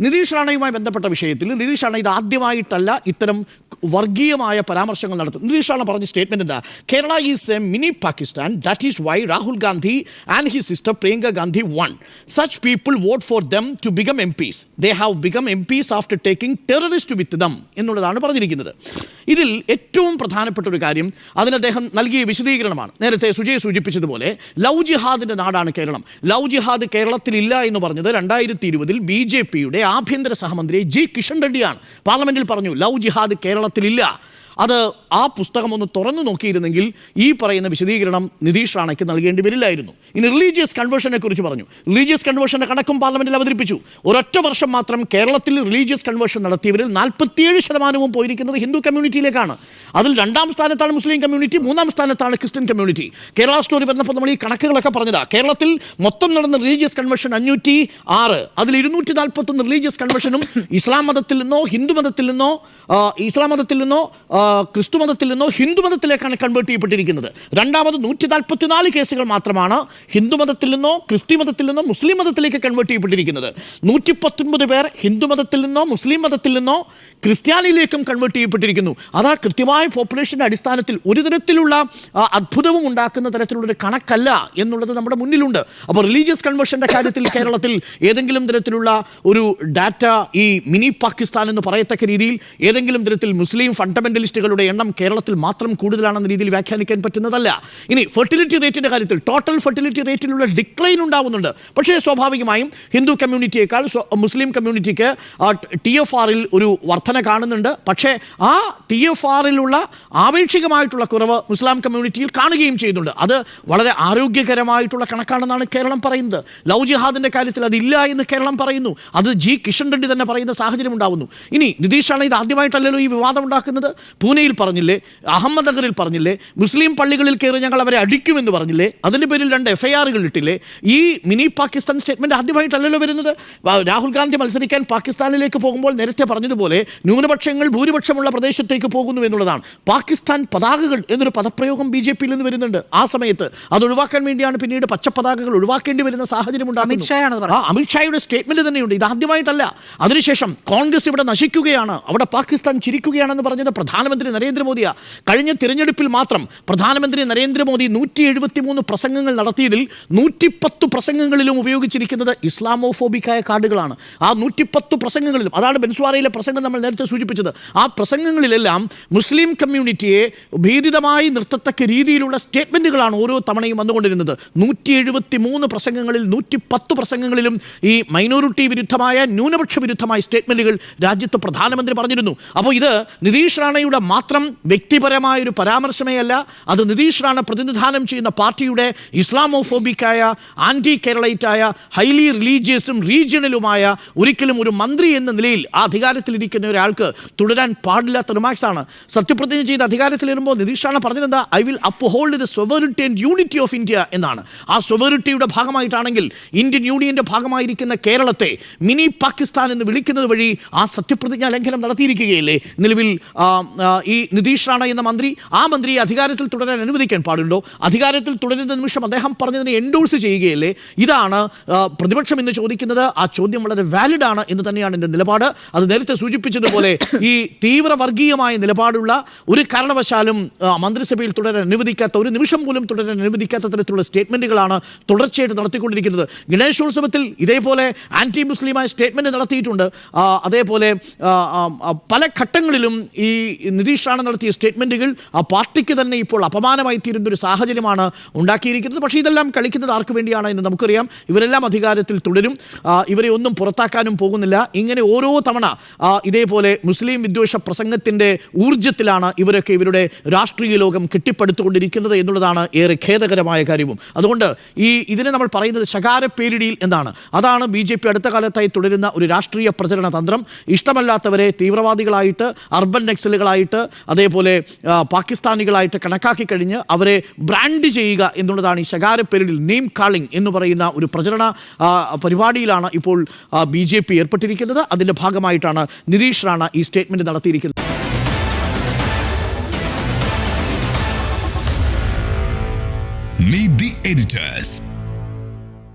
നിതീഷ് റാണയുമായി ബന്ധപ്പെട്ട വിഷയത്തിൽ നിതീഷ് റാണ ഇത് ആദ്യമായിട്ടല്ല ഇത്തരം വർഗീയമായ പരാമർശങ്ങൾ നടത്തും. നിതീഷ് റാണ പറഞ്ഞ സ്റ്റേറ്റ്മെന്റ് എന്താ? Kerala is a mini Pakistan, that is why Rahul Gandhi and his sister Priyanka Gandhi won. Such people vote for them to become MPs. They have become MPs after taking terrorist with them എന്നുള്ളതാണ് പറഞ്ഞിരിക്കുന്നത്. ഇതിൽ ഏറ്റവും പ്രധാനപ്പെട്ട ഒരു കാര്യം അതിന് അദ്ദേഹം നൽകിയ വിശദീകരണമാണ്. നേരത്തെ സുജയ് സൂചിപ്പിച്ചതുപോലെ ലവ് ജിഹാദിൻ്റെ നാടാണ് കേരളം. ലവ് ജിഹാദ് കേരളത്തിലില്ല എന്ന് പറഞ്ഞത് 2020 BJPയുടെ ആഭ്യന്തര സഹമന്ത്രി G. കിഷൻ റെഡ്ഡിയാണ്. പാർലമെന്റിൽ പറഞ്ഞു ലവ് ജിഹാദ് കേരളത്തിലില്ല. അത് ആ പുസ്തകം ഒന്ന് തുറന്നു നോക്കിയിരുന്നെങ്കിൽ ഈ പറയുന്ന വിശദീകരണം നിതീഷ് റാണയ്ക്ക് നൽകേണ്ടി വരില്ലായിരുന്നു. ഇനി റിലീജിയസ് കൺവേർഷനെ കുറിച്ച് പറഞ്ഞു. റിലീജിയസ് കൺവേർഷൻ്റെ കണക്കും പാർലമെന്റിൽ അവതരിപ്പിച്ചു. ഒരൊറ്റ വർഷം മാത്രം കേരളത്തിൽ റിലീജിയസ് കൺവേർഷൻ നടത്തിയവരിൽ 47% പോയിരിക്കുന്നത് ഹിന്ദു കമ്മ്യൂണിറ്റിയിലേക്കാണ്. അതിൽ 2ാം സ്ഥാനത്താണ് മുസ്ലിം കമ്മ്യൂണിറ്റി, 3ാം സ്ഥാനത്താണ് ക്രിസ്ത്യൻ കമ്മ്യൂണിറ്റി. കേരള സ്റ്റോറി പറഞ്ഞപ്പോൾ നമ്മൾ ഈ കണക്കുകളൊക്കെ പറഞ്ഞതാ. കേരളത്തിൽ മൊത്തം നടന്ന റിലീജിയസ് കൺവേർഷൻ 506. അതിൽ 241 റിലീജിയസ് കൺവേർഷനും ഇസ്ലാം മതത്തിൽ നിന്നോ ഹിന്ദു മതത്തിൽ നിന്നോ ക്രിസ്തു മതത്തിൽ നിന്നോ ഹിന്ദു മതത്തിലേക്കാണ് കൺവേർട്ട് ചെയ്യപ്പെട്ടിരിക്കുന്നത്. രണ്ടാമത് 144 കേസുകൾ മാത്രമാണ് ഹിന്ദു മതത്തിൽ നിന്നോ ക്രിസ്തു മതത്തിൽ നിന്നോ മുസ്ലിം മതത്തിലേക്ക് കൺവേർട്ട് ചെയ്യപ്പെട്ടിരിക്കുന്നത്. 119 പേർ ഹിന്ദു മതത്തിൽ നിന്നോ മുസ്ലിം മതത്തിൽ നിന്നോ ക്രിസ്ത്യാനിയിലേക്കും കൺവേർട്ട് ചെയ്യപ്പെട്ടിരിക്കുന്നു. അതാ കൃത്യമായ പോപ്പുലേഷൻ്റെ അടിസ്ഥാനത്തിൽ ഒരു തരത്തിലുള്ള അത്ഭുതവും ഉണ്ടാക്കുന്ന തരത്തിലുള്ളൊരു കണക്കല്ല എന്നുള്ളത് നമ്മുടെ മുന്നിലുണ്ട്. അപ്പോൾ റിലീജിയസ് കൺവേർഷൻ്റെ കാര്യത്തിൽ കേരളത്തിൽ ഏതെങ്കിലും തരത്തിലുള്ള ഒരു ഡാറ്റ ഈ മിനി പാകിസ്ഥാൻ എന്ന് പറയത്തക്ക രീതിയിൽ ഏതെങ്കിലും തരത്തിൽ മുസ്ലിം ഫണ്ടമെന്റലിസ്റ്റുകളുടെ എണ്ണം കേരളത്തിൽ മാത്രം കൂടുതലാണെന്ന രീതിയിൽ വ്യാഖ്യാനിക്കാൻ പറ്റുന്നതല്ല. ഇനി ഫെർട്ടിലിറ്റി റേറ്റിൻ്റെ കാര്യത്തിൽ ടോട്ടൽ ഫെർട്ടിലിറ്റി റേറ്റിലുള്ള ഡിക്ലൈൻ ഉണ്ടാവുന്നുണ്ട്. പക്ഷേ സ്വാഭാവികമായും ഹിന്ദു കമ്മ്യൂണിറ്റിയേക്കാൾ മുസ്ലിം കമ്മ്യൂണിറ്റിക്ക് TFRൽ ഒരു വർധന കാണുന്നുണ്ട്. പക്ഷേ ആ TFRലുള്ള ആപേക്ഷികമായിട്ടുള്ള കുറവ് മുസ്ലിം കമ്മ്യൂണിറ്റിയിൽ കാണുകയും ചെയ്യുന്നുണ്ട്. അത് വളരെ ആരോഗ്യകരമായിട്ടുള്ള കണക്കാണെന്നാണ് കേരളം പറയുന്നത്. ലവ് ജിഹാദിൻ്റെ കാര്യത്തിൽ അതില്ല എന്ന് കേരളം പറയുന്നു. അത് G. കിഷൻ റെഡ്ഡി തന്നെ പറയുന്ന സാഹചര്യം ഉണ്ടാവുന്നു. ഇനി നിതീഷാണ് ഇത് ആദ്യമായിട്ടല്ലല്ലോ ഈ വിവാദം ഉണ്ടാക്കുന്നത്. പൂനെയിൽ പറഞ്ഞില്ലേ, അഹമ്മദ്നഗറിൽ പറഞ്ഞില്ലേ, മുസ്ലിം പള്ളികളിൽ കയറി ഞങ്ങൾ അവരെ അടിക്കുമെന്ന് പറഞ്ഞില്ലേ, അതിൻ്റെ പേരിൽ 2 FIRകൾ ഇട്ടില്ലേ. ഈ മിനി പാകിസ്ഥാൻ സ്റ്റേറ്റ്മെൻറ്റ് ആദ്യമായിട്ടല്ലല്ലോ വരുന്നത്. രാഹുൽ ഗാന്ധി മത്സരിക്കാൻ പാകിസ്ഥാനിലേക്ക് പോകുമ്പോൾ നേരത്തെ പറഞ്ഞതുപോലെ ന്യൂനപക്ഷങ്ങൾ ഭൂരിപക്ഷമുള്ള പ്രദേശത്തേക്ക് പോകുന്നു എന്നുള്ളതാണ്. പാകിസ്ഥാൻ പതാകകൾ എന്നൊരു പദപ്രയോഗം BJPയിൽ നിന്ന് വരുന്നുണ്ട്. ആ സമയത്ത് അത് ഒഴിവാക്കാൻ വേണ്ടിയാണ് പിന്നീട് പച്ചപ്പതാകകൾ ഒഴിവാക്കേണ്ടി വരുന്ന സാഹചര്യം ഉണ്ടാകുന്നത്. അമിത്ഷായുടെ സ്റ്റേറ്റ്മെൻറ്റ് തന്നെയുണ്ട്. ഇത് ആദ്യമായിട്ടല്ല. അതിനുശേഷം കോൺഗ്രസ് ഇവിടെ നശിക്കുകയാണ്, അവിടെ പാകിസ്ഥാൻ ചിരിക്കുകയാണെന്ന് പറഞ്ഞത് പ്രധാനമന്ത്രി നരേന്ദ്രമോദിയാണ്. കഴിഞ്ഞ തിരഞ്ഞെടുപ്പിൽ മാത്രം പ്രധാനമന്ത്രി നരേന്ദ്രമോദി 173 പ്രസംഗങ്ങൾ നടത്തിയതിൽ 110 പ്രസംഗങ്ങളിലും ഉപയോഗിച്ചിരിക്കുന്നത് ഇസ്ലാമോഫോബിക്കായ കാർഡുകളാണ്. ആ 110 പ്രസംഗങ്ങളിലും, അതാണ് ബെൻസ്വാറയിലെ പ്രസംഗം നമ്മൾ നേരത്തെ സൂചിപ്പിച്ചത്, ആ പ്രസംഗങ്ങളിലെല്ലാം മുസ്ലിം കമ്മ്യൂണിറ്റിയെ ഭീതിതമായി നിർത്തത്തക്ക രീതിയിലുള്ള സ്റ്റേറ്റ്മെൻറ്റുകളാണ് ഓരോ തവണയും വന്നുകൊണ്ടിരുന്നത്. 173 പ്രസംഗങ്ങളിൽ 110 പ്രസംഗങ്ങളിലും ഈ മൈനോറിറ്റി വിരുദ്ധമായ ന്യൂനപക്ഷ വിരുദ്ധമായ സ്റ്റേറ്റ്മെൻറ്റുകൾ രാജ്യത്ത് പ്രധാനമന്ത്രി പറഞ്ഞിരുന്നു. അപ്പോൾ ഇത് നിതീഷ് റാണയുടെ മാത്രം വ്യക്തിപരമായൊരു പരാമർശമേ അല്ല, അത് നിതീഷ് റാണ പ്രതിനിധാനം ചെയ്യുന്ന പാർട്ടിയുടെ ഇസ്ലാമോഫോബിക്കായ ആൻറ്റി കേരളൈറ്റായ ഹൈലി റിലീജിയസും റീജിയണലുമായ ഒരിക്കലും ഒരു മന്ത്രി എന്ന നിലയിൽ ആ അധികാരത്തിലിരിക്കുന്ന ഒരാൾക്ക് തുടരാൻ പാടില്ലാത്ത റിമാർക്സ് ആണ്. സത്യപ്രതിജ്ഞ ചെയ്ത് അധികാരത്തിലേറുമ്പോൾ നിതീഷ് റാണ പറഞ്ഞത് I will uphold the sovereignty and unity of India എന്നാണ്. ആ സോവറിറ്റിയുടെ ഭാഗമായിട്ടാണെങ്കിൽ ഇന്ത്യൻ യൂണിയൻ്റെ ഭാഗമായിരിക്കുന്ന കേരളത്തെ മിനി പാകിസ്ഥാൻ എന്ന് വിളിക്കുന്നത് വഴി ആ സത്യപ്രതിജ്ഞാ ലംഘനം നടത്തിയിരിക്കുകയല്ലേ നിലവിൽ ഈ നിതീഷ് റാണ എന്ന മന്ത്രി. ആ മന്ത്രിയെ അധികാരത്തിൽ തുടരാൻ അനുവദിക്കാൻ പാടുണ്ടോ? അധികാരത്തിൽ തുടരുന്ന നിമിഷം അദ്ദേഹം പറഞ്ഞതിനെ എൻഡോഴ്സ് ചെയ്യുകയല്ലേ? ഇതാണ് പ്രതിപക്ഷം ഇന്ന് ചോദിക്കുന്നത്. ആ ചോദ്യം വളരെ വാലിഡ് ആണ് എന്ന് തന്നെയാണ് എൻ്റെ നിലപാട്. അത് നേരത്തെ സൂചിപ്പിച്ചതുപോലെ ഈ തീവ്ര വർഗീയമായ നിലപാടുള്ള ഒരു കാരണവശാലും മന്ത്രിസഭയിൽ തുടരാൻ അനുവദിക്കാത്ത, ഒരു നിമിഷം പോലും തുടരാൻ അനുവദിക്കാത്ത തരത്തിലുള്ള സ്റ്റേറ്റ്മെൻറ്റുകളാണ് തുടർച്ചയായിട്ട് നടത്തിക്കൊണ്ടിരിക്കുന്നത്. ഗണേശോത്സവത്തിൽ ഇതേപോലെ ആൻറ്റി മുസ്ലിമായ സ്റ്റേറ്റ്മെൻറ്റ് നടത്തിയിട്ടുണ്ട്. അതേപോലെ പല ഘട്ടങ്ങളിലും ഈ നിതീഷ് റാണ നടത്തിയ സ്റ്റേറ്റ്മെൻറ്റുകൾ ആ പാർട്ടിക്ക് തന്നെ ഇപ്പോൾ അപമാനമായി തീരുന്നൊരു സാഹചര്യമാണ് ഉണ്ടാക്കിയിരിക്കുന്നത്. പക്ഷേ ഇതെല്ലാം കളിക്കുന്നത് ആർക്ക് വേണ്ടിയാണ് എന്ന് നമുക്കറിയാം. ഇവരെല്ലാം അധികാരത്തിൽ തുടരും, ഇവരെ ഒന്നും പുറത്താക്കാനും പോകുന്നില്ല. ഇങ്ങനെ ഓരോ തവണ ഇതേപോലെ മുസ്ലിം വിദ്വേഷ പ്രസംഗത്തിൻ്റെ ഊർജ്ജത്തിലാണ് ഇവരൊക്കെ ഇവരുടെ രാഷ്ട്രീയ ലോകം കെട്ടിപ്പടുത്തുകൊണ്ടിരിക്കുന്നത് എന്നുള്ളതാണ് ഏറെ ഖേദകരമായ കാര്യവും. അതുകൊണ്ട് ഇതിനെ നമ്മൾ പറയുന്നത് ശകാരപ്പേരിടിയിൽ എന്നാണ്. അതാണ് BJP അടുത്ത കാലത്തായി തുടരുന്ന ഒരു രാഷ്ട്രീയ പ്രചരണ തന്ത്രം. ഇഷ്ടമല്ലാത്തവരെ തീവ്രവാദികളായിട്ട്, അർബൻ നക്സലുകളായിട്ട്, അതേപോലെ പാകിസ്ഥാനികളായിട്ട് കണക്കാക്കി കഴിഞ്ഞ് അവരെ ബ്രാൻഡ് ചെയ്യുക എന്നുള്ളതാണ് ഈ ശകാരപ്പേരിൽ നെയിം കാളിംഗ് എന്ന് പറയുന്ന ഒരു പ്രചരണ പരിപാടിയിലാണ് ഇപ്പോൾ BJP ഏർപ്പെട്ടിരിക്കുന്നത്. അതിൻ്റെ ഭാഗമായിട്ടാണ് നിതീഷ് റാണ ഈ സ്റ്റേറ്റ്മെൻറ്റ് നടത്തിയിരിക്കുന്നത്. Meet the editors.